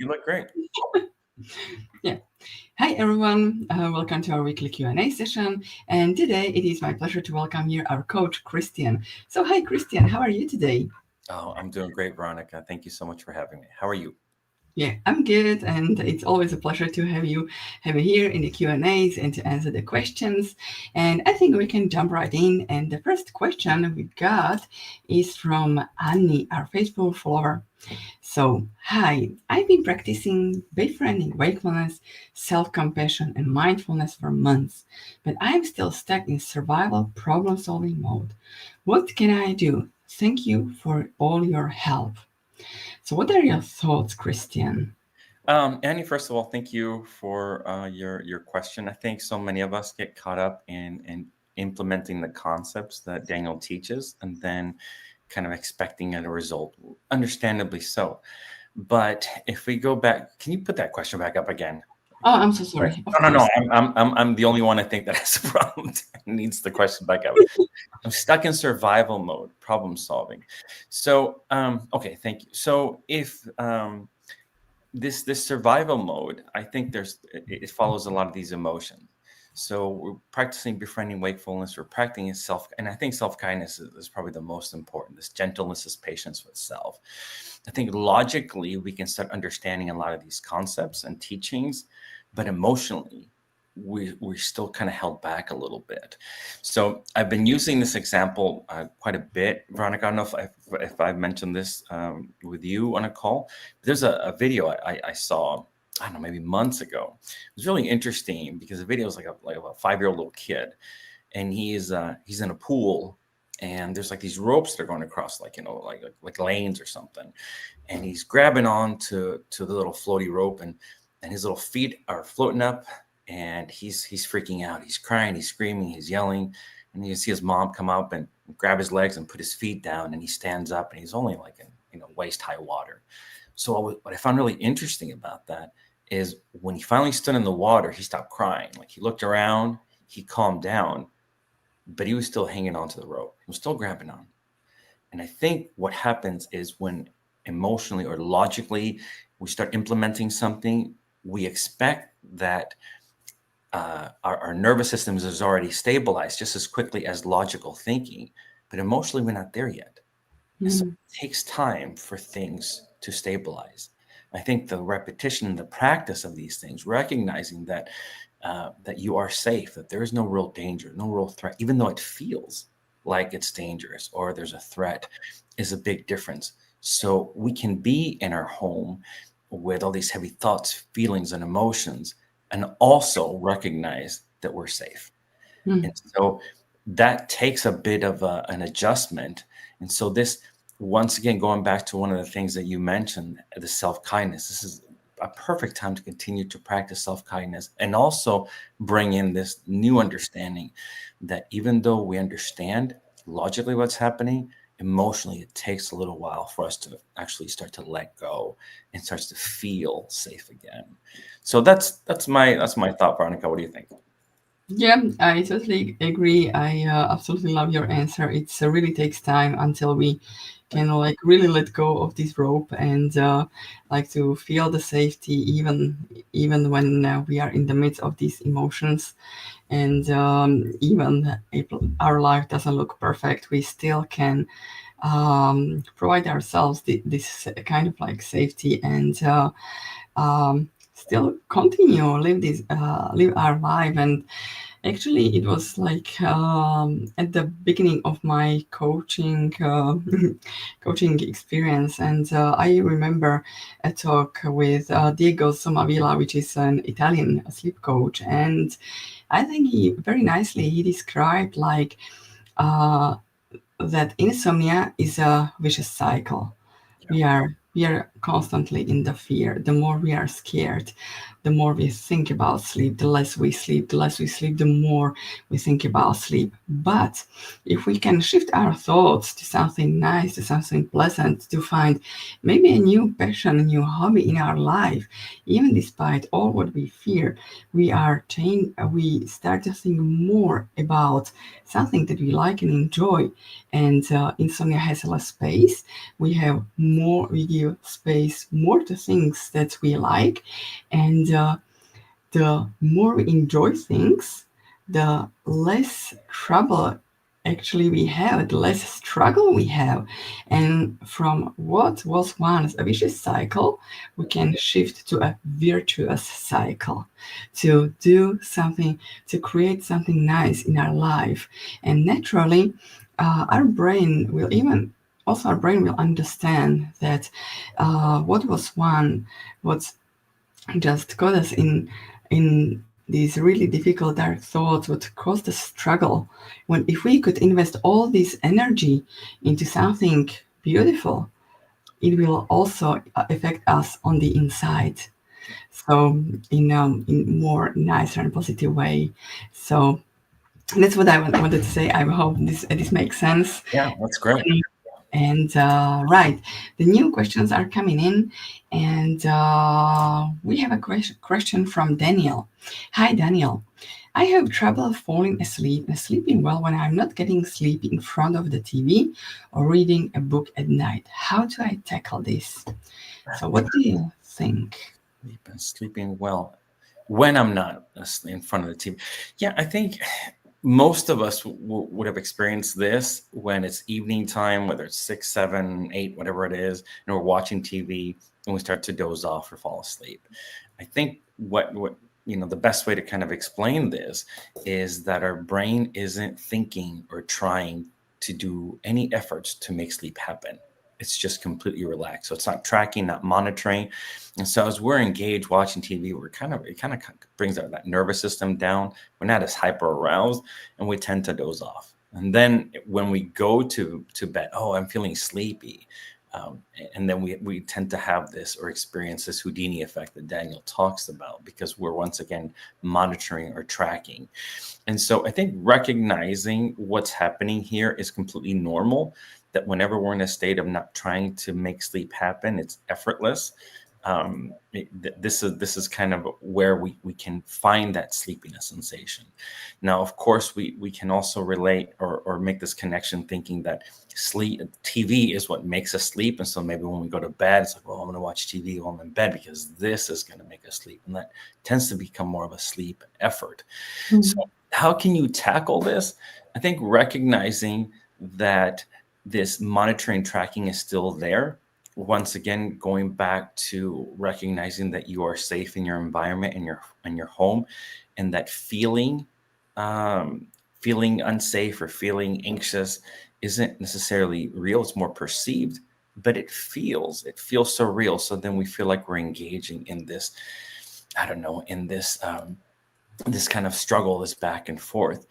You look great. Yeah. Hi, everyone. Welcome to our weekly Q&A session. And today it is my pleasure to welcome here our coach, Cristian. So, hi, Cristian. How are you today? Oh, I'm doing great, Veronika. Thank you so much for having me. How are you? Yeah, I'm good, and it's always a pleasure to have you here in the Q&As and to answer the questions. And I think we can jump right in. And the first question we got is from Annie, our Facebook follower. So, hi, I've been practicing befriending wakefulness, self-compassion, and mindfulness for months, but I'm still stuck in survival problem-solving mode. What can I do? Thank you for all your help. So, what are your thoughts, Cristian? Annie, first of all, thank you for your question. I think so many of us get caught up in implementing the concepts that Daniel teaches and then kind of expecting a result, understandably so. But if we go back, can you put that question back up again? Oh, I'm so sorry. Of No. course. I'm the only one I think that has a problem. Needs the question back up. I'm stuck in survival mode, problem solving. So, okay, thank you. So if this survival mode, I think it follows a lot of these emotions. So we're practicing befriending wakefulness, we're practicing and I think self-kindness is probably the most important. This gentleness, this patience with self. I think logically we can start understanding a lot of these concepts and teachings, but emotionally we're still kind of held back a little bit. So I've been using this example quite a bit. Veronika, I don't know if I've mentioned this with you on a call. There's a video I saw, I don't know, maybe months ago. It was really interesting because the video is like a 5-year-old little kid, and he's in a pool, and there's like these ropes that are going across, like, you know, like lanes or something, and he's grabbing on to the little floaty rope, and his little feet are floating up, and he's freaking out. He's crying, he's screaming, he's yelling, and you see his mom come up and grab his legs and put his feet down, and he stands up, and he's only like in waist high water. So what I found really interesting about that is when he finally stood in the water, he stopped crying. Like, he looked around, he calmed down, but he was still hanging onto the rope. He was still grabbing on. And I think what happens is when emotionally or logically we start implementing something, we expect that our nervous system is already stabilized just as quickly as logical thinking, but emotionally we're not there yet. And so it takes time for things to stabilize. I think the repetition and the practice of these things, recognizing that you are safe, that there is no real danger, no real threat, even though it feels like it's dangerous or there's a threat, is a big difference. So we can be in our home with all these heavy thoughts, feelings, and emotions, and also recognize that we're safe. And so that takes a bit of an adjustment. And so this, once again, going back to one of the things that you mentioned, the self-kindness, this is a perfect time to continue to practice self-kindness and also bring in this new understanding that even though we understand logically what's happening, emotionally, it takes a little while for us to actually start to let go and starts to feel safe again. So that's my thought, Veronika. What do you think? Yeah, I totally agree. I absolutely love your answer. It really takes time until we can like really let go of this rope and like to feel the safety, even when we are in the midst of these emotions, and even if our life doesn't look perfect, we still can provide ourselves this kind of like safety and still continue live our life. And actually, it was like at the beginning of my coaching experience, and I remember a talk with Diego Somavilla, which is an Italian sleep coach, and I think he very nicely he described like uh, that insomnia is a vicious cycle. We are constantly in the fear. The more we are scared, the more we think about sleep. The less we sleep, the more we think about sleep. But if we can shift our thoughts to something nice, to something pleasant, to find maybe a new passion, a new hobby in our life, even despite all what we fear, we start to think more about something that we like and enjoy. And insomnia has less space. We give always more to things that we like, and the more we enjoy things, the less trouble actually we have, the less struggle we have. And from what was once a vicious cycle, we can shift to a virtuous cycle, to do something, to create something nice in our life. And naturally, our brain will even also our brain will understand that what was one, what's just got us in these really difficult dark thoughts, would cause the struggle, when if we could invest all this energy into something beautiful, it will also affect us on the inside, so in more nicer and positive way. So that's what I wanted to say. I hope this makes sense. Yeah, that's great. And right, the new questions are coming in, and we have a question from Daniel. Hi, Daniel. I have trouble falling asleep and sleeping well when I'm not getting sleep in front of the TV or reading a book at night. How do I tackle this? So, what do you think? Sleeping well when I'm not in front of the TV. Yeah, I think most of us would have experienced this when it's evening time, whether it's 6, 7, 8, whatever it is, and we're watching TV and we start to doze off or fall asleep. I think what the best way to kind of explain this is that our brain isn't thinking or trying to do any efforts to make sleep happen. It's just completely relaxed. So it's not tracking, not monitoring. And so as we're engaged watching TV, it kind of brings that nervous system down. We're not as hyper aroused, and we tend to doze off. And then when we go to bed, oh, I'm feeling sleepy. And then we tend to have this or experience this Houdini effect that Daniel talks about, because we're once again monitoring or tracking. And so I think recognizing what's happening here is completely normal, that whenever we're in a state of not trying to make sleep happen, it's effortless. This is kind of where we can find that sleepiness sensation. Now, of course, we can also relate or make this connection, thinking that TV is what makes us sleep. And so maybe when we go to bed, it's like, well, I'm going to watch TV while I'm in bed because this is going to make us sleep. And that tends to become more of a sleep effort. Mm-hmm. So how can you tackle this? I think recognizing that this monitoring tracking is still there. Once again, going back to recognizing that you are safe in your environment and your home, and that feeling unsafe or feeling anxious isn't necessarily real. It's more perceived, but it feels so real. So then we feel like we're engaging in this, this kind of struggle, this back and forth.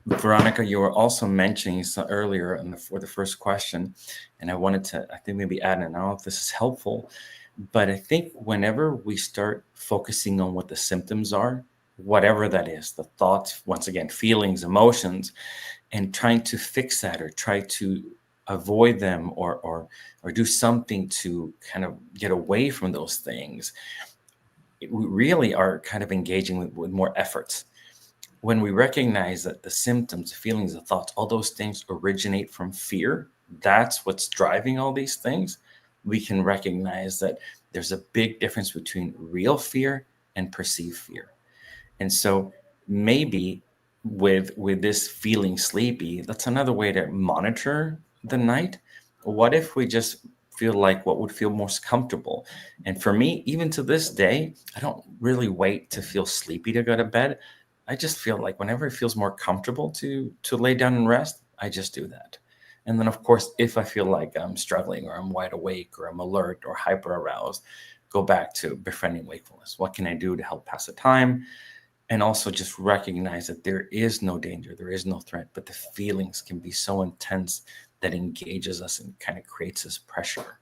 Veronika, you were also mentioning earlier for the first question, and I wanted to, I think, maybe add, and I don't know if this is helpful, but I think whenever we start focusing on what the symptoms are, whatever that is, the thoughts, once again, feelings, emotions, and trying to fix that or try to avoid them or do something to kind of get away from those things, we really are kind of engaging with more efforts. When we recognize that the symptoms, feelings, the thoughts, all those things originate from fear, that's what's driving all these things, we can recognize that there's a big difference between real fear and perceived fear. And so maybe with this feeling sleepy, that's another way to monitor the night. What if we just feel like what would feel most comfortable? And for me, even to this day, I don't really wait to feel sleepy to go to bed. I just feel like whenever it feels more comfortable to lay down and rest, I just do that. And then, of course, if I feel like I'm struggling or I'm wide awake or I'm alert or hyper aroused, go back to befriending wakefulness. What can I do to help pass the time? And also just recognize that there is no danger, there is no threat, but the feelings can be so intense that engages us and kind of creates this pressure.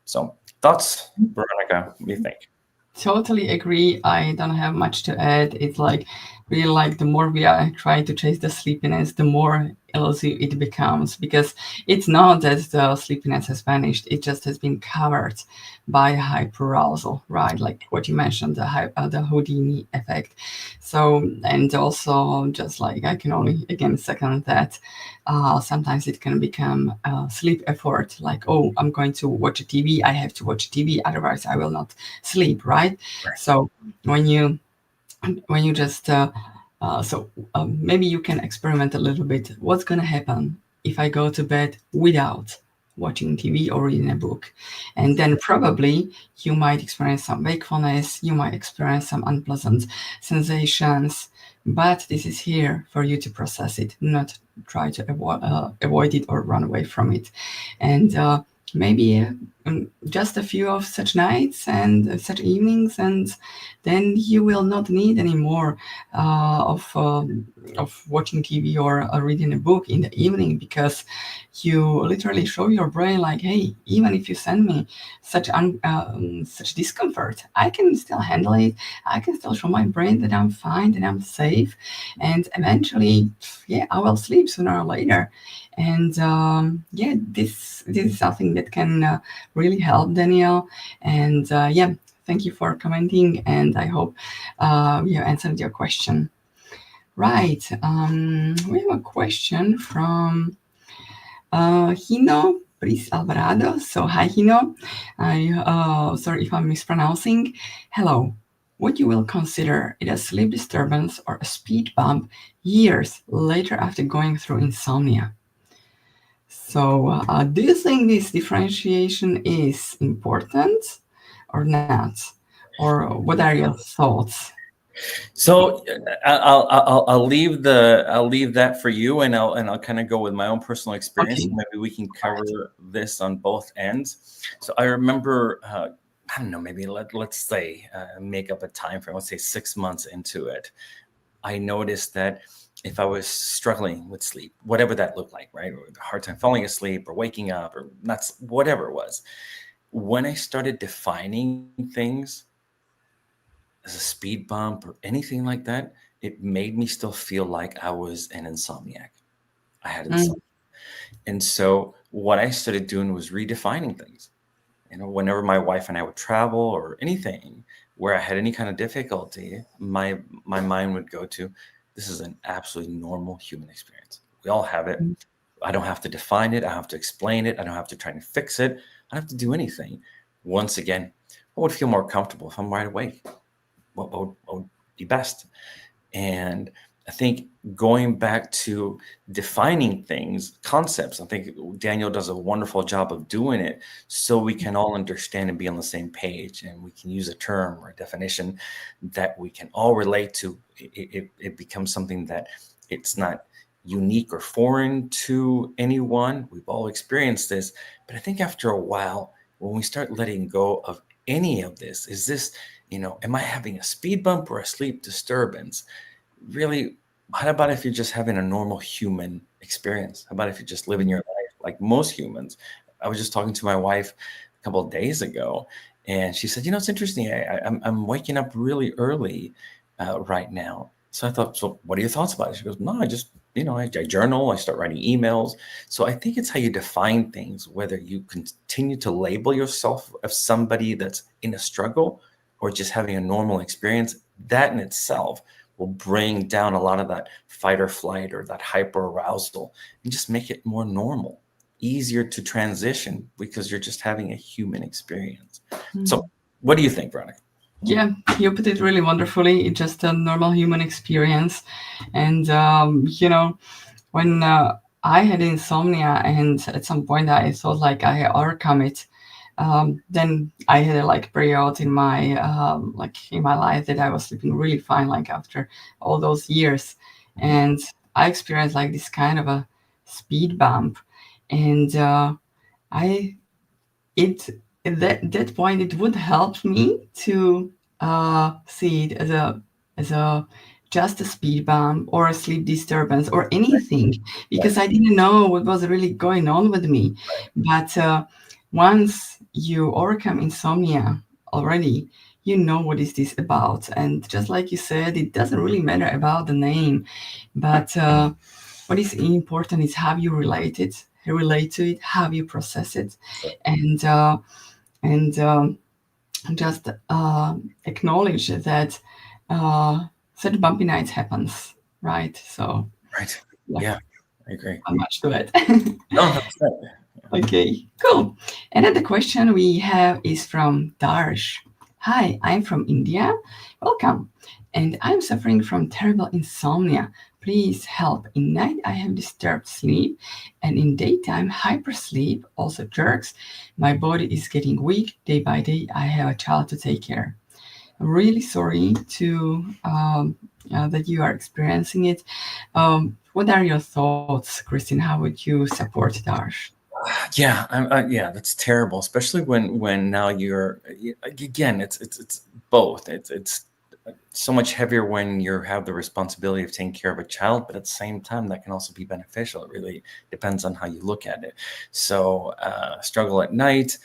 So thoughts, Veronika, what do you think? Totally agree. I don't have much to add. It's like really like the more we are trying to chase the sleepiness, the more elusive it becomes, because it's not that the sleepiness has vanished, it just has been covered by hyperarousal, right? Like what you mentioned, the Houdini effect. So, and also, just like, I can only again second that, sometimes it can become sleep effort, like, oh, I'm going to watch a TV, I have to watch TV, otherwise I will not sleep, right? Right. So when you just maybe you can experiment a little bit. What's going to happen if I go to bed without watching TV or reading a book? And then probably you might experience some wakefulness, you might experience some unpleasant sensations, but this is here for you to process it, not try to avoid it or run away from it. And maybe just a few of such nights and such evenings, and then you will not need any more of watching TV or reading a book in the evening, because you literally show your brain like, hey, even if you send me such discomfort, I can still handle it. I can still show my brain that I'm fine, that I'm safe, and eventually, yeah, I will sleep sooner or later. And yeah, this is something that can really help Daniel. And yeah, thank you for commenting, and I hope you answered your question. Right. We have a question from Hino Pris Alvarado. So, hi, Hino. I sorry if I'm mispronouncing. Hello. What you will consider it a sleep disturbance or a speed bump years later after going through insomnia? So, do you think this differentiation is important or not? Or what are your thoughts? So I'll leave that for you, and I'll kind of go with my own personal experience. Okay. Maybe we can cover this on both ends. So I remember, I don't know, maybe let's say make up a time frame. Let's say 6 months into it, I noticed that if I was struggling with sleep, whatever that looked like, right, or a hard time falling asleep or waking up or not, whatever it was, when I started defining things as a speed bump or anything like that, it made me still feel like I was an insomniac. I had Mm, insomnia. And so what I started doing was redefining things. Whenever my wife and I would travel or anything where I had any kind of difficulty, my mind would go to, this is an absolutely normal human experience. We all have it. mm, I don't have to define it. I don't have to explain it. I don't have to try and fix it. I don't have to do anything. Once again, I would feel more comfortable if I'm wide awake. What would be best? And I think going back to defining things, concepts, I think Daniel does a wonderful job of doing it so we can all understand and be on the same page, and we can use a term or a definition that we can all relate to. It becomes something that it's not unique or foreign to anyone. We've all experienced this. But I think after a while, when we start letting go of any of this, is this, am I having a speed bump or a sleep disturbance? Really, how about if you're just having a normal human experience? How about if you're just living your life like most humans? I was just talking to my wife a couple of days ago, and she said, it's interesting. I'm waking up really early right now. So I thought, so what are your thoughts about it? She goes, no, I just, I journal, I start writing emails. So I think it's how you define things, whether you continue to label yourself as somebody that's in a struggle or just having a normal experience. That in itself will bring down a lot of that fight or flight or that hyper arousal and just make it more normal, easier to transition because you're just having a human experience. mm. So what do you think, Veronika? Yeah, you put it really wonderfully. It's just a normal human experience. And, when I had insomnia and at some point I thought like I had overcome it, then I had a like period in my in my life that I was sleeping really fine, like after all those years. And I experienced like this kind of a speed bump. And I it at that point it would help me to see it as a just a speed bump or a sleep disturbance or anything, Right, because I didn't know what was really going on with me. But once you overcome insomnia already, you know what is this about. And just like you said, it doesn't really matter about the name, but what is important is how you relate to it, how you process it, and just acknowledge that such bumpy nights happens, right? So Right. yeah, Yeah, I agree. not much to it. No, that's it. Okay, cool. And then the question we have is from Darsh. Hi, I'm from India. Welcome. And I'm suffering from terrible insomnia. Please help. In night, I have disturbed sleep, and in daytime, hypersleep also jerks. My body is getting weak day by day. I have a child to take care. I'm really sorry to that you are experiencing it. What are your thoughts, Christine? How would you support Darsh? Yeah, yeah, that's terrible, especially when now you're again, it's both. It's so much heavier when you have the responsibility of taking care of a child, but at the same time, that can also be beneficial. It really depends on how you look at it. So, struggle at night,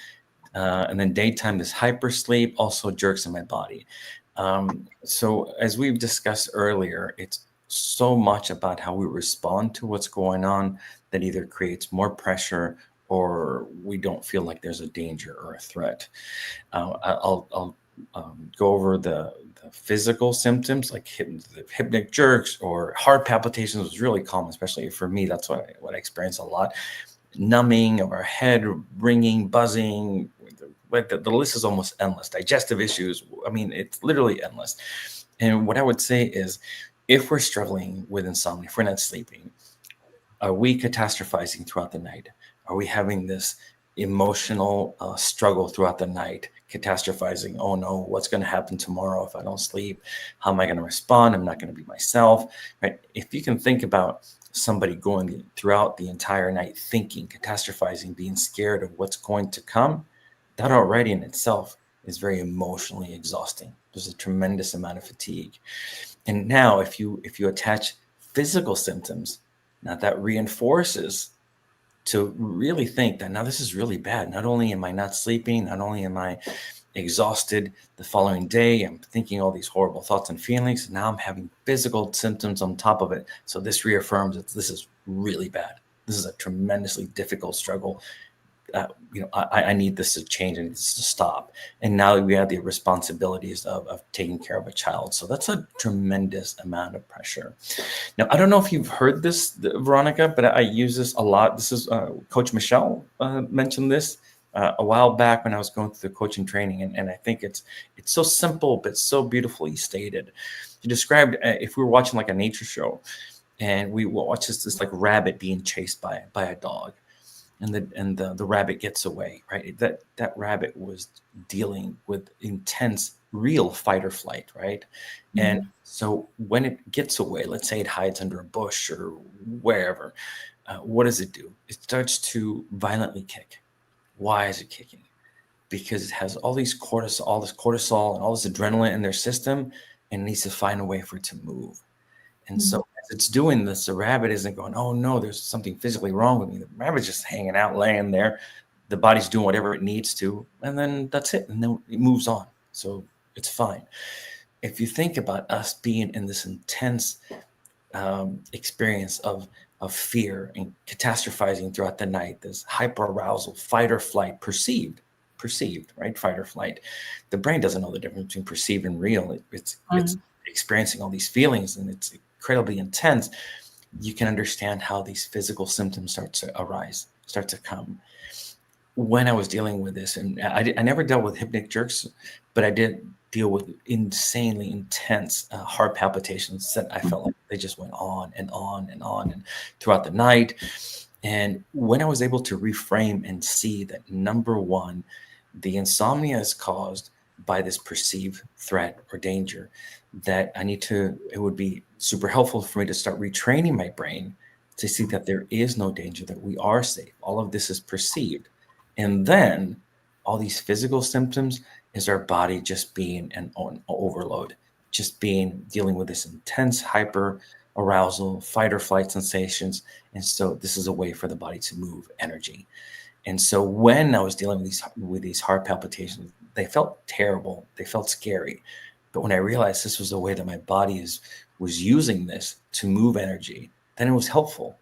and then daytime, this hypersleep also jerks in my body. So, as we've discussed earlier, it's so much about how we respond to what's going on that either creates more pressure or we don't feel like there's a danger or a threat. I'll go over the physical symptoms like the hypnic jerks or heart palpitations was really common, especially for me. That's what I experience a lot. Numbing of our head, ringing, buzzing. Like the list is almost endless. Digestive issues. I mean, it's literally endless. And what I would say is, if we're struggling with insomnia, if we're not sleeping, are we catastrophizing throughout the night? Are we having this emotional struggle throughout the night, catastrophizing? Oh no, what's going to happen tomorrow if I don't sleep? How am I going to respond? I'm not going to be myself, right? If you can think about somebody going throughout the entire night thinking, catastrophizing, being scared of what's going to come, that already in itself is very emotionally exhausting. There's a tremendous amount of fatigue. And now if you attach physical symptoms, now that reinforces to really think that now this is really bad. Not only am I not sleeping, not only am I exhausted the following day, I'm thinking all these horrible thoughts and feelings. Now I'm having physical symptoms on top of it. So this reaffirms that this is really bad. This is a tremendously difficult struggle. I need this to change and this to stop. And now we have the responsibilities of taking care of a child. So that's a tremendous amount of pressure. Now, I don't know if you've heard this, Veronica, but I use this a lot. This is Coach Michelle mentioned this a while back when I was going through the coaching training. And I think it's so simple, but so beautifully stated. You described if we were watching like a nature show and we watch this like rabbit being chased by a dog. And the rabbit gets away, right? That rabbit was dealing with intense, real fight or flight, right? And so when it gets away, let's say it hides under a bush or wherever, what does it do? It starts to violently kick. Why is it kicking? Because it has all this cortisol and all this adrenaline in their system, and it needs to find a way for it to move. And so as it's doing this, the rabbit isn't going, oh no, there's something physically wrong with me. The rabbit's just hanging out, laying there. The body's doing whatever it needs to, and then that's it. And then it moves on. So it's fine. If you think about us being in this intense experience of fear and catastrophizing throughout the night, this hyperarousal, fight or flight, perceived, right? Fight or flight. The brain doesn't know the difference between perceived and real. It's experiencing all these feelings, and it's incredibly intense. You can understand how these physical symptoms start to arise, start to come. When I was dealing with this, and I never dealt with hypnic jerks, but I did deal with insanely intense heart palpitations that I felt like they just went on and on and on and throughout the night. And when I was able to reframe and see that, number one, the insomnia is caused by this perceived threat or danger, that it would be super helpful for me to start retraining my brain to see that there is no danger, that we are safe. All of this is perceived. And then all these physical symptoms is our body just being an overload, just dealing with this intense hyper arousal, fight or flight sensations. And so this is a way for the body to move energy. And so when I was dealing with these heart palpitations, they felt terrible. They felt scary. But when I realized this was the way that my body was using this to move energy, then it was helpful.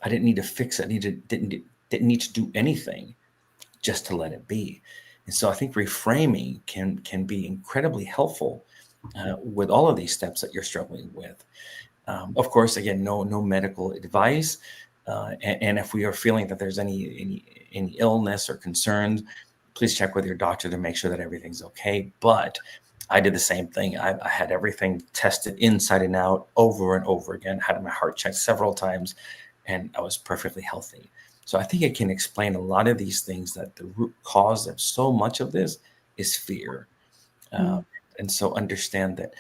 I didn't need to fix it. Didn't need to do anything, just to let it be. And so I think reframing can be incredibly helpful with all of these steps that you're struggling with. Of course, again, no medical advice. And if we are feeling that there's any illness or concerns, please check with your doctor to make sure that everything's okay. But I did the same thing. I had everything tested inside and out over and over again, had my heart checked several times, and I was perfectly healthy. So I think it can explain a lot of these things, that the root cause of so much of this is fear. And so understand that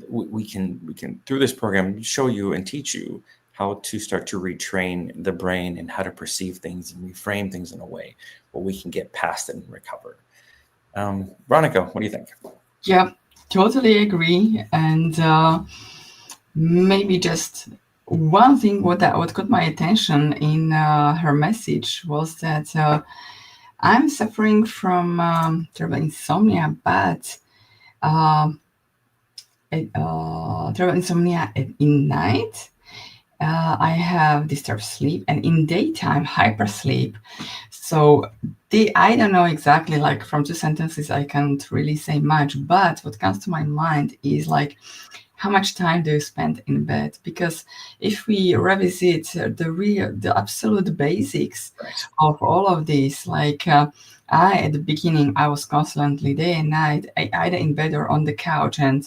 we can through this program show you and teach you how to start to retrain the brain and how to perceive things and reframe things in a way where we can get past it and recover. Veronika, what do you think? Yeah, totally agree. And maybe just one thing what got my attention in her message was that I'm suffering from terrible insomnia, but terrible insomnia in night. I have disturbed sleep, and in daytime hypersleep. So I don't know exactly, like from 2 sentences I can't really say much, but what comes to my mind is like, how much time do you spend in bed? Because if we revisit the absolute basics of all of this, like at the beginning, I was constantly day and night, either in bed or on the couch, and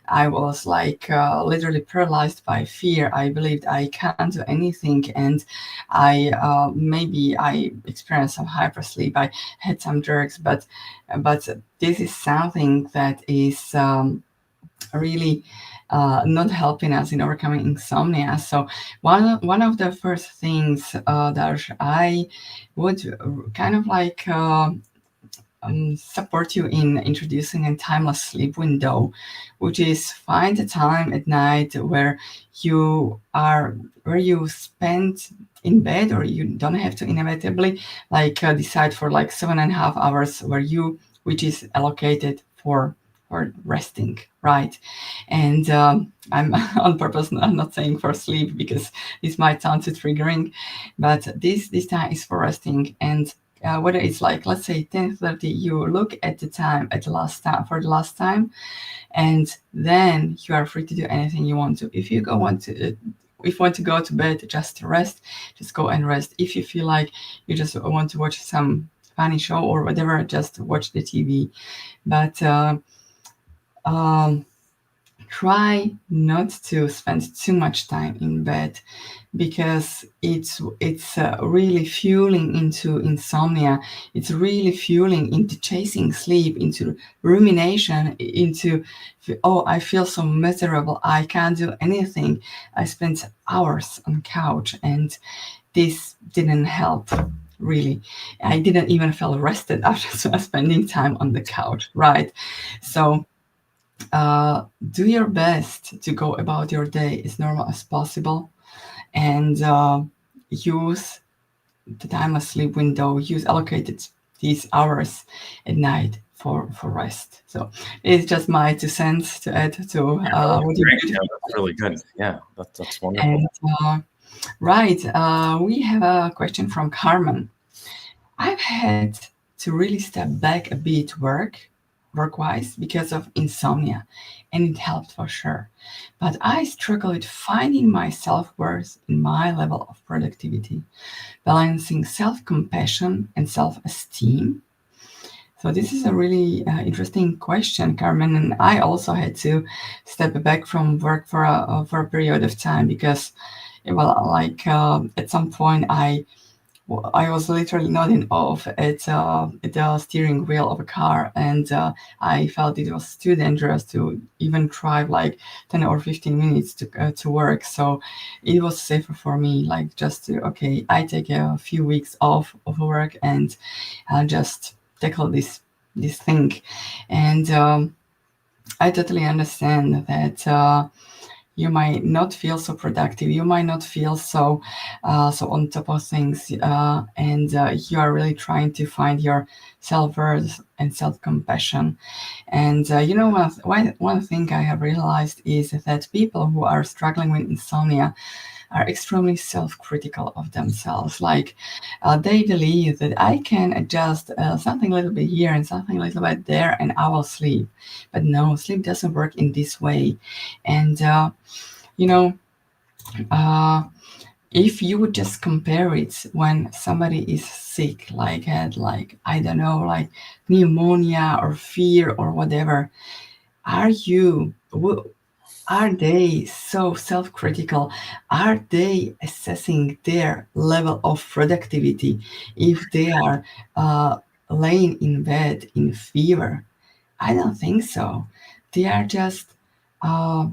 I was like literally paralyzed by fear. I believed I can't do anything, and maybe I experienced some hypersleep. I had some drugs, but this is something that is really not helping us in overcoming insomnia. So one of the first things that I would kind of like support you in introducing a timeless sleep window, which is find a time at night where you spend in bed, or you don't have to inevitably like decide for like 7.5 hours which is allocated for resting, right? And I'm on purpose not saying for sleep, because this might sound too triggering, but this time is for resting. And whether it's like, let's say 10:30, you look at the time for the last time, and then you are free to do anything you want to. If you want to go to bed just to rest, just go and rest. If you feel like you just want to watch some funny show or whatever, just watch the TV. But try not to spend too much time in bed, because it's really fueling into insomnia. It's really fueling into chasing sleep, into rumination, into, oh, I feel so miserable, I can't do anything. I spent hours on couch, and this didn't help. Really, I didn't even feel rested after spending time on the couch, right? So do your best to go about your day as normal as possible, and use the timeless sleep window. Use allocated these hours at night for rest. So it's just my 2 cents to add to what you did. Yeah, that's really good. Yeah, that's wonderful. And right, we have a question from Carmen. I've had to really step back a bit work-wise because of insomnia, and it helped for sure. But I struggle with finding my self-worth in my level of productivity, balancing self-compassion and self-esteem. So this is a really interesting question, Carmen. And I also had to step back from work for a period of time, because, well, like at some point I was literally nodding off at the steering wheel of a car, and I felt it was too dangerous to even drive like 10 or 15 minutes to work. So it was safer for me, like, just to, okay, I take a few weeks off of work and just tackle this thing. And I totally understand that you might not feel so productive, you might not feel so on top of things, and you are really trying to find your self-worth and self-compassion. And one thing I have realized is that people who are struggling with insomnia, are extremely self-critical of themselves. Like they believe that I can adjust something a little bit here and something a little bit there, and I will sleep. But no, sleep doesn't work in this way. And you know, uh, if you would just compare it when somebody is sick, like had like I don't know, like pneumonia or fear or whatever, are you? Are they so self critical? Are they assessing their level of productivity if they are laying in bed in fever? I don't think so. They are just uh,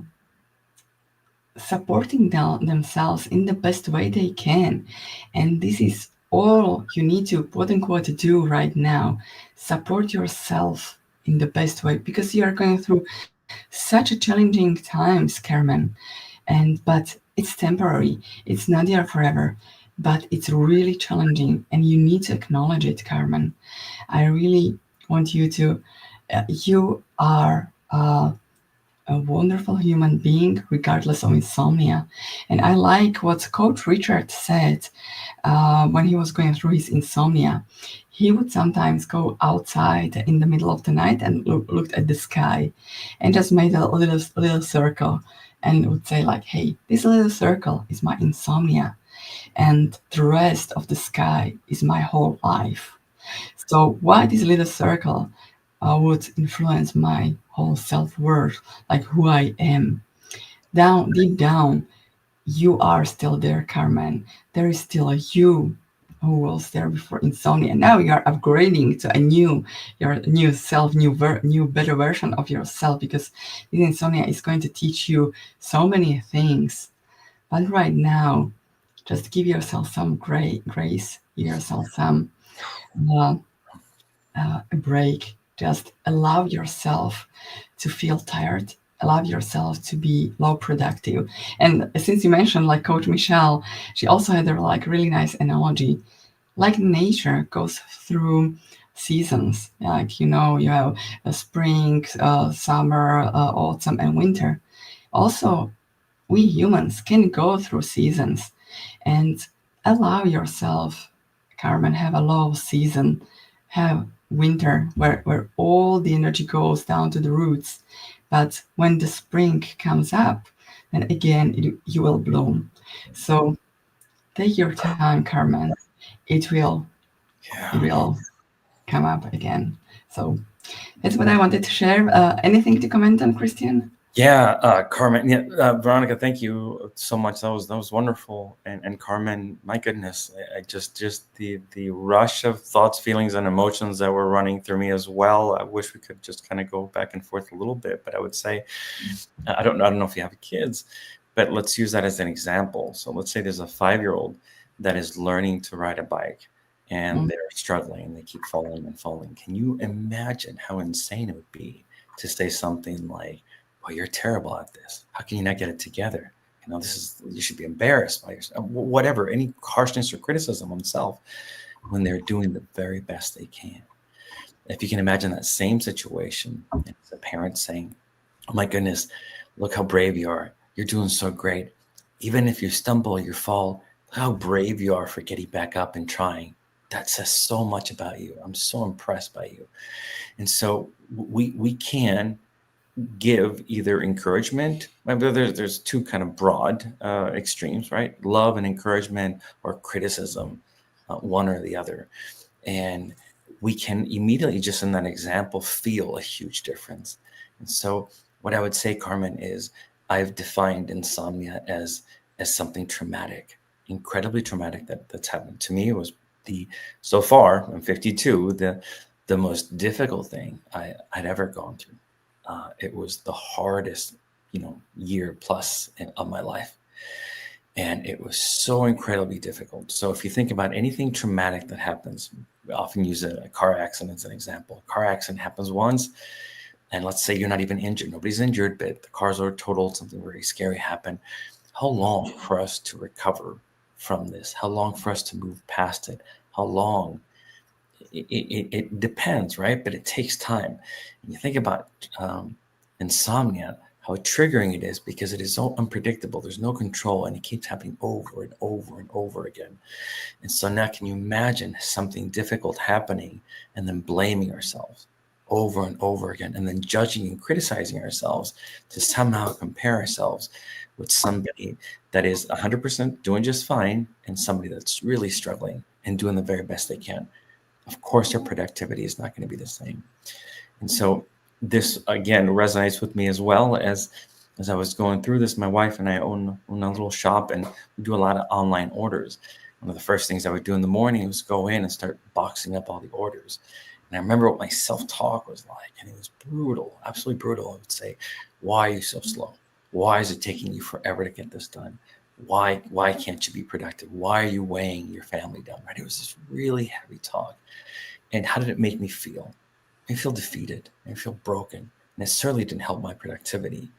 supporting themselves in the best way they can. And this is all you need to, quote unquote, do right now. Support yourself in the best way because you are going through such a challenging times, Carmen. But it's temporary. It's not there forever, but it's really challenging, and you need to acknowledge it, Carmen. I really want you to. You are a wonderful human being, regardless of insomnia. And I like what Coach Richard said when he was going through his insomnia. He would sometimes go outside in the middle of the night and looked at the sky and just made a little circle and would say like, hey, this little circle is my insomnia and the rest of the sky is my whole life. So why this little circle would influence my whole self-worth, like who I am. Down, deep down, you are still there, Carmen. There is still a you who was there before insomnia. Now you are upgrading to your new self, new better version of yourself because this insomnia is going to teach you so many things. But right now, just give yourself some grace, give yourself some uh, a break. Just allow yourself to feel tired. Allow yourself to be low productive. And since you mentioned like Coach Michelle, she also had a like really nice analogy. Like nature goes through seasons. Like you have a spring, summer, autumn, and winter. Also, we humans can go through seasons and allow yourself, Carmen, have a low season, have winter where all the energy goes down to the roots. But when the spring comes up, then again you will bloom. So take your time, Carmen. It will it Yeah. will come up again. So that's what I wanted to share. Anything to comment on, Christian? Yeah, Carmen. Yeah, Veronica. Thank you so much. That was wonderful. And Carmen, my goodness, I just the rush of thoughts, feelings, and emotions that were running through me as well. I wish we could just kind of go back and forth a little bit. But I would say, I don't know if you have kids, but let's use that as an example. So let's say there's a 5-year-old that is learning to ride a bike, and Mm, they're struggling, and they keep falling and falling. Can you imagine how insane it would be to say something like, well, you're terrible at this. How can you not get it together? You should be embarrassed by yourself. Whatever, any harshness or criticism on self when they're doing the very best they can. If you can imagine that same situation, it's a parent saying, oh my goodness, look how brave you are. You're doing so great. Even if you stumble, you fall, look how brave you are for getting back up and trying. That says so much about you. I'm so impressed by you. And so we can give either encouragement. There's two kind of broad extremes, right? Love and encouragement, or criticism, one or the other. And we can immediately, just in that example, feel a huge difference. And so what I would say, Carmen, is I've defined insomnia as something traumatic, incredibly traumatic that's happened to me. It was so far, I'm 52, the most difficult thing I'd ever gone through. It was the hardest, year plus of my life. And it was so incredibly difficult. So if you think about anything traumatic that happens, we often use a car accident as an example. A car accident happens once, and let's say you're not even injured. Nobody's injured, but the cars are totaled, something very scary happened. How long for us to recover from this? How long for us to move past it? How long? It depends, right? But it takes time. And you think about insomnia, how triggering it is, because it is so unpredictable. There's no control, and it keeps happening over and over and over again. And so now, can you imagine something difficult happening and then blaming ourselves over and over again, and then judging and criticizing ourselves to somehow compare ourselves with somebody that is 100% doing just fine and somebody that's really struggling and doing the very best they can? Of course, their productivity is not going to be the same. And so this, again, resonates with me as well. As I was going through this, my wife and I own a little shop, and we do a lot of online orders. One of the first things I would do in the morning was go in and start boxing up all the orders. And I remember what my self-talk was like, and it was brutal, absolutely brutal. I would say, why are you so slow? Why is it taking you forever to get this done? Why can't you be productive? Why are you weighing your family down? Right? It was this really heavy talk. And how did it make me feel? I feel defeated. I feel broken. And it certainly didn't help my productivity.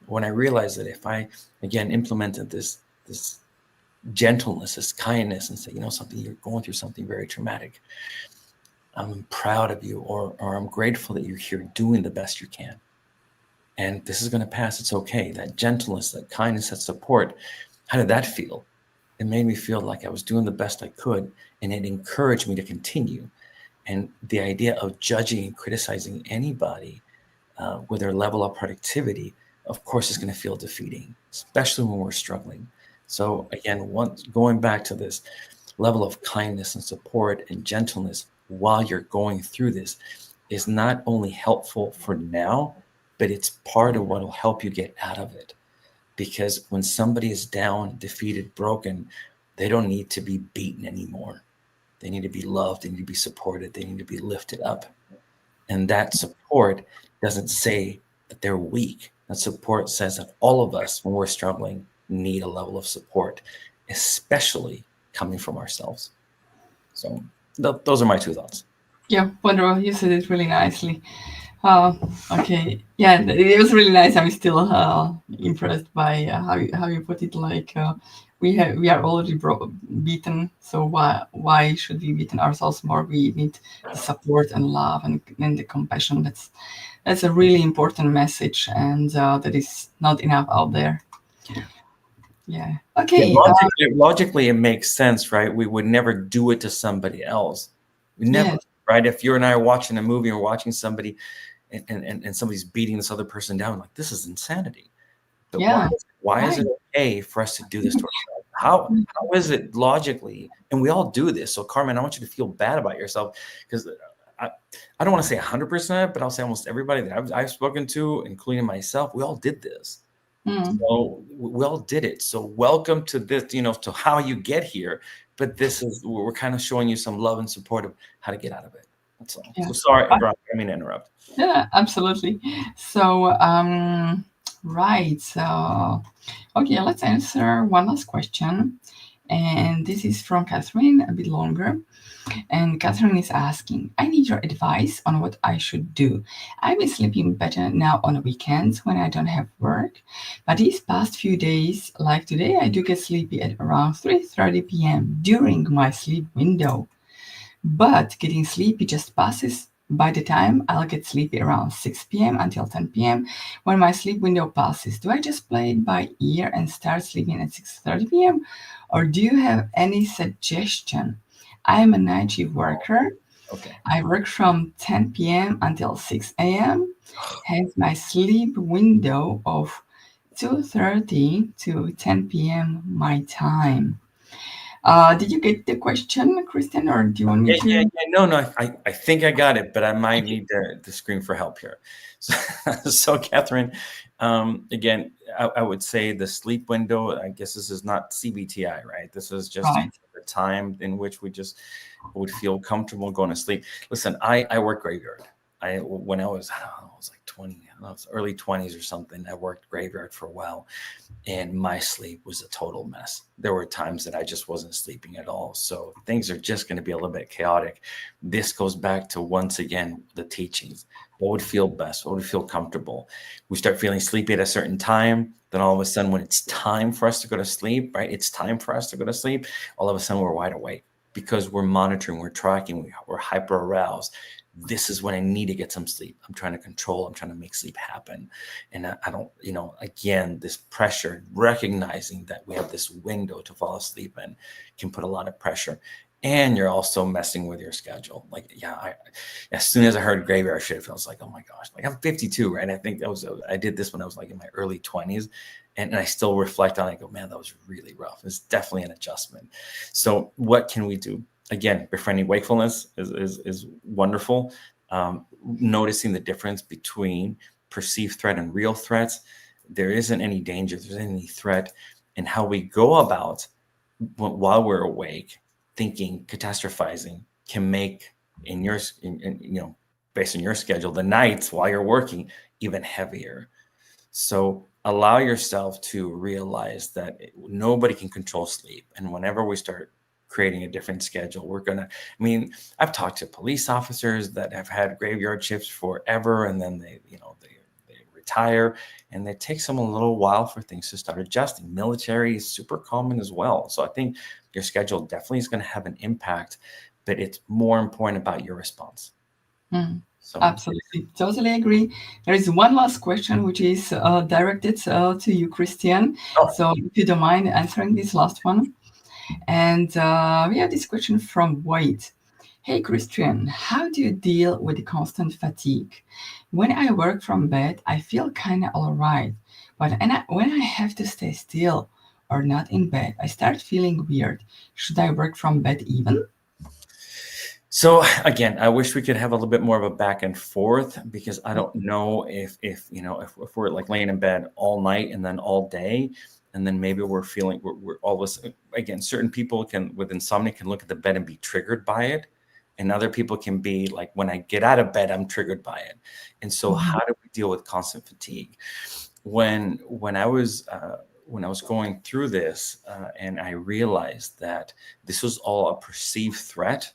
When I realized that if I, again, implemented this gentleness, this kindness, and say, something, you're going through something very traumatic, I'm proud of you, or I'm grateful that you're here doing the best you can. And this is going to pass. It's okay. That gentleness, that kindness, that support, how did that feel? It made me feel like I was doing the best I could, and it encouraged me to continue. And the idea of judging and criticizing anybody with their level of productivity, of course, is going to feel defeating, especially when we're struggling. So again, going back to this level of kindness and support and gentleness while you're going through this is not only helpful for now, but it's part of what will help you get out of it. Because when somebody is down, defeated, broken, they don't need to be beaten anymore. They need to be loved. They need to be supported. They need to be lifted up. And that support doesn't say that they're weak. That support says that all of us, when we're struggling, need a level of support, especially coming from ourselves. So those are my two thoughts. Yeah, wonderful. You said it really nicely. Okay. Yeah, it was really nice. I'm still impressed by how you put it. Like we are already beaten, so why should we beaten ourselves more? We need the support and love and the compassion. That's a really important message, and that is not enough out there. Yeah. Okay. Logically, it makes sense, right? We would never do it to somebody else. We never, Yes. right? If you and I are watching a movie or watching somebody and somebody's beating this other person down, like, this is insanity. But Yeah. why is it okay for us to do this to ourselves? How is it logically? And we all do this. So Carmen, I want you to feel bad about yourself, because I don't want to say 100%, but I'll say almost everybody that I've spoken to, including myself, we all did this. So we all did it. So welcome to this, to how you get here. But we're kind of showing you some love and support of how to get out of it. That's all. Yeah. So sorry, Veronika, I mean to interrupt. Yeah, absolutely. So, right. So, okay, let's answer one last question. And this is from Catherine, a bit longer. And Catherine is asking, I need your advice on what I should do. I've been sleeping better now on weekends when I don't have work. But these past few days, like today, I do get sleepy at around 3:30 p.m. during my sleep window. But getting sleepy just passes. By the time I'll get sleepy around 6 p.m. until 10 p.m. when my sleep window passes, do I just play it by ear and start sleeping at 6:30 p.m.? Or do you have any suggestion? I am a night shift worker. Okay. I work from 10 p.m. until 6 a.m. Hence my sleep window of 2:30 to 10 p.m. my time. Did you get the question, Cristian, or do you want me to? Yeah. No. I think I got it, but I might need to scream for help here. So Catherine, again, I would say the sleep window, I guess this is not CBTI, right? This is just Right. the time in which we just would feel comfortable going to sleep. Listen, I work graveyard. When I was, I don't know, I was like 20, I was early 20s or something. I worked graveyard for a while, and my sleep was a total mess. There were times that I just wasn't sleeping at all. So things are just going to be a little bit chaotic. This goes back to, once again, the teachings. What would feel best? What would feel comfortable? We start feeling sleepy at a certain time. Then all of a sudden, when it's time for us to go to sleep, right? It's time for us to go to sleep. All of a sudden, we're wide awake because we're monitoring, we're tracking, we're hyper aroused. this is when I need to get some sleep. I'm trying to control, I'm trying to make sleep happen. And I don't, again, this pressure, recognizing that we have this window to fall asleep in can put a lot of pressure. And you're also messing with your schedule. Like, as soon as I heard graveyard shift, I was like, oh my gosh, like I'm 52, right? I think I did this when I was like in my early 20s. And I still reflect on it. I go, man, that was really rough. It's definitely an adjustment. So what can we do? Again, befriending wakefulness is wonderful. Noticing the difference between perceived threat and real threats. There isn't any danger, there's any threat. And how we go about while we're awake, thinking, catastrophizing can make based on your schedule, the nights while you're working even heavier. So allow yourself to realize that nobody can control sleep. And whenever we start creating a different schedule, I've talked to police officers that have had graveyard shifts forever, and then they retire, and it takes them a little while for things to start adjusting. Military is super common as well. So I think your schedule definitely is going to have an impact, but it's more important about your response. So, absolutely, totally agree. There is one last question which is directed to you, Cristian. So if you don't mind answering this last one. And we have this question from Wade. Hey, Cristian, how do you deal with the constant fatigue? When I work from bed, I feel kind of all right. But when I have to stay still or not in bed, I start feeling weird. Should I work from bed even? So again, I wish we could have a little bit more of a back and forth, because I don't know if we're like laying in bed all night and then all day, and then maybe we're feeling we're always, again, certain people with insomnia can look at the bed and be triggered by it, and other people can be like, when I get out of bed, I'm triggered by it. And so how do we deal with constant fatigue? When I was going through this, and I realized that this was all a perceived threat,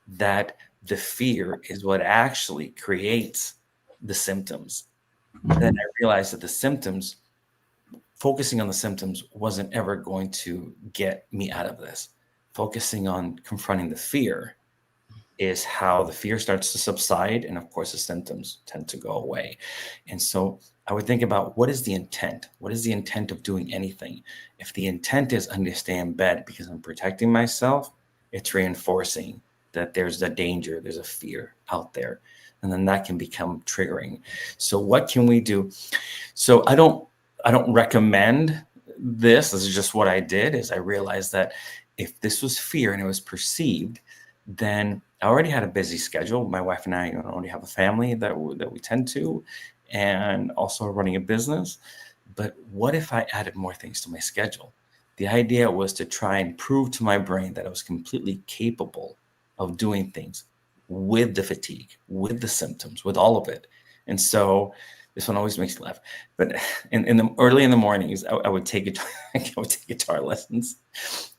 that the fear is what actually creates the symptoms. Then I realized that focusing on the symptoms wasn't ever going to get me out of this. Focusing on confronting the fear is how the fear starts to subside. And of course, the symptoms tend to go away. And so I would think about, what is the intent? What is the intent of doing anything? If the intent is I'm going to stay in bed because I'm protecting myself, it's reinforcing that there's a danger, there's a fear out there. And then that can become triggering. So what can we do? So I don't recommend this. This is just what I did, is I realized that if this was fear and it was perceived, then I already had a busy schedule. My wife and I already have a family that we tend to, and also running a business. But what if I added more things to my schedule? The idea was to try and prove to my brain that I was completely capable of doing things with the fatigue, with the symptoms, with all of it. And so this one always makes me laugh. But early in the mornings, I would take guitar lessons.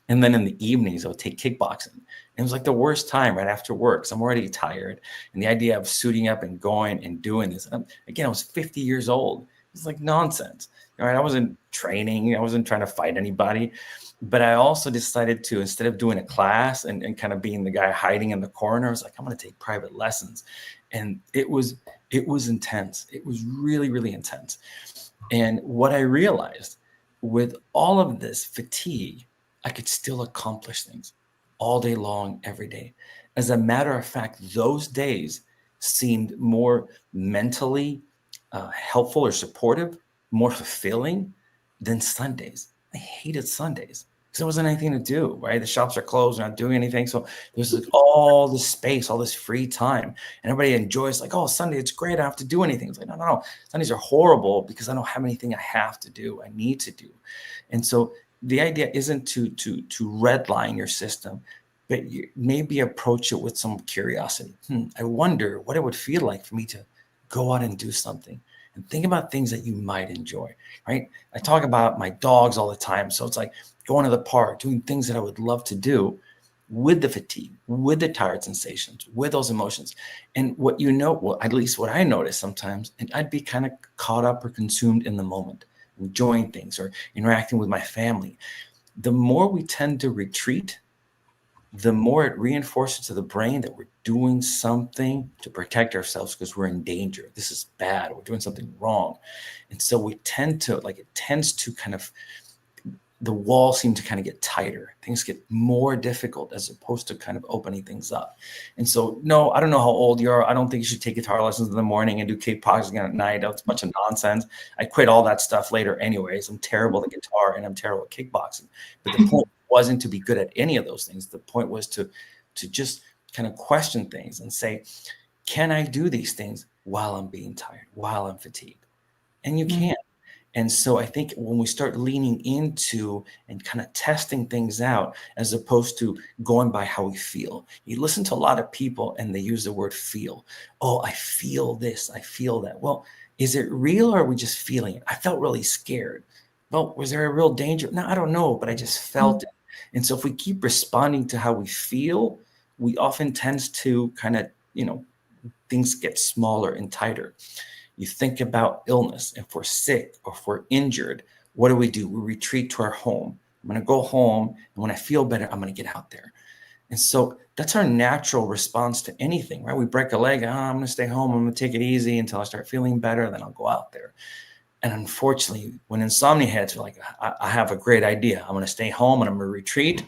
And then in the evenings, I would take kickboxing. And it was like the worst time right after work. So I'm already tired. And the idea of suiting up and going and doing this, again, I was 50 years old. It's like nonsense. All right, I wasn't training. I wasn't trying to fight anybody. But I also decided to, instead of doing a class and kind of being the guy hiding in the corner, I was like, I'm going to take private lessons. And it was intense. It was really, really intense. And what I realized, with all of this fatigue, I could still accomplish things all day long, every day. As a matter of fact, those days seemed more mentally helpful or supportive, more fulfilling than Sundays. I hated Sundays because there wasn't anything to do, right? The shops are closed, not doing anything. So there's like all this space, all this free time. And everybody enjoys, like, oh, Sunday, it's great. I don't have to do anything. It's like, no. Sundays are horrible because I don't have anything I have to do, I need to do. And so the idea isn't to redline your system, but you maybe approach it with some curiosity. I wonder what it would feel like for me to go out and do something. And think about things that you might enjoy, right? I talk about my dogs all the time. So it's like going to the park, doing things that I would love to do with the fatigue, with the tired sensations, with those emotions. And at least what I notice sometimes, and I'd be kind of caught up or consumed in the moment, enjoying things or interacting with my family. The more we tend to retreat, the more it reinforces to the brain that we're doing something to protect ourselves because we're in danger. This is bad. We're doing something wrong. And so we tend to, like, it tends to kind of, the walls seem to kind of get tighter. Things get more difficult as opposed to kind of opening things up. And so, no, I don't know how old you are. I don't think you should take guitar lessons in the morning and do kickboxing at night. That's a bunch of nonsense. I quit all that stuff later anyways. I'm terrible at guitar and I'm terrible at kickboxing. But the point wasn't to be good at any of those things. The point was to just kind of question things and say, can I do these things while I'm being tired, while I'm fatigued? And you can. And so I think when we start leaning into and kind of testing things out, as opposed to going by how we feel, you listen to a lot of people and they use the word feel. Oh, I feel this, I feel that. Well, is it real or are we just feeling it? I felt really scared. Well, was there a real danger? No, I don't know, but I just felt it. And so if we keep responding to how we feel, we often tend to kind of, things get smaller and tighter. You think about illness. If we're sick or if we're injured, what do? We retreat to our home. I'm going to go home, and when I feel better, I'm going to get out there. And so that's our natural response to anything, right? We break a leg. I'm going to stay home. I'm going to take it easy until I start feeling better. Then I'll go out there. And unfortunately, when insomnia hits, we're like, I have a great idea. I'm going to stay home and I'm going to retreat.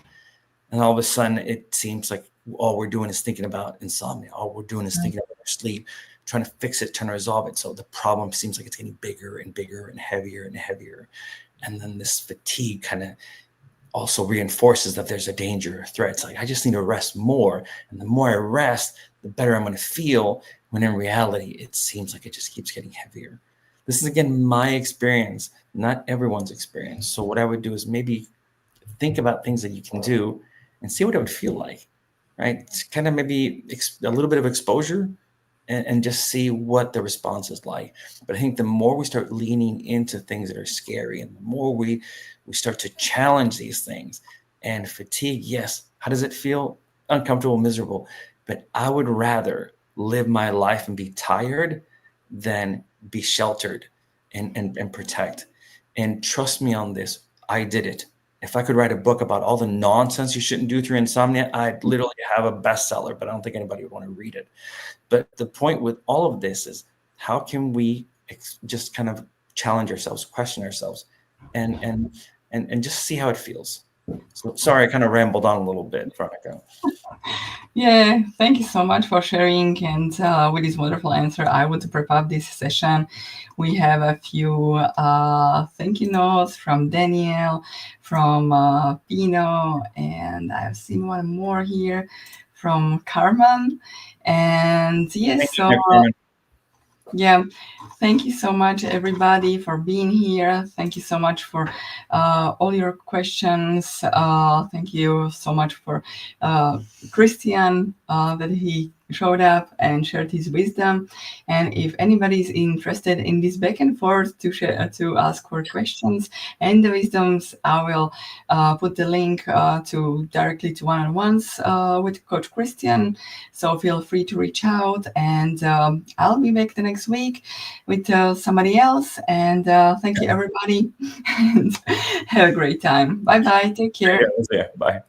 And all of a sudden, it seems like all we're doing is thinking about insomnia. All we're doing is thinking about our sleep, trying to fix it, trying to resolve it. So the problem seems like it's getting bigger and bigger and heavier and heavier. And then this fatigue kind of also reinforces that there's a danger or threat. It's like, I just need to rest more. And the more I rest, the better I'm going to feel. When in reality, it seems like it just keeps getting heavier. This is, again, my experience, not everyone's experience. So what I would do is maybe think about things that you can do and see what it would feel like, right? It's kind of maybe a little bit of exposure and just see what the response is like. But I think the more we start leaning into things that are scary and the more we start to challenge these things, and fatigue, yes, how does it feel? Uncomfortable, miserable. But I would rather live my life and be tired than be sheltered and protect. And trust me on this, I did it. If I could write a book about all the nonsense you shouldn't do through insomnia, I'd literally have a bestseller, but I don't think anybody would want to read it. But the point with all of this is, how can we just kind of challenge ourselves, question ourselves, and just see how it feels. So sorry, I kind of rambled on a little bit, Veronika. Yeah, thank you so much for sharing. And with this wonderful answer, I want to wrap up this session. We have a few thank you notes from Daniel, from Pino, and I've seen one more here from Carmen. And yes, so yeah, thank you so much, everybody, for being here. Thank you so much for all your questions. Thank you so much for Cristian, that he showed up and shared his wisdom. And if anybody is interested in this back and forth to ask for questions and the wisdoms, I will put the link directly to one-on-ones with Coach Cristian. So feel free to reach out, and I'll be back the next week with somebody else. And thank you, everybody, and have a great time. Bye-bye. Take care. Yeah, bye.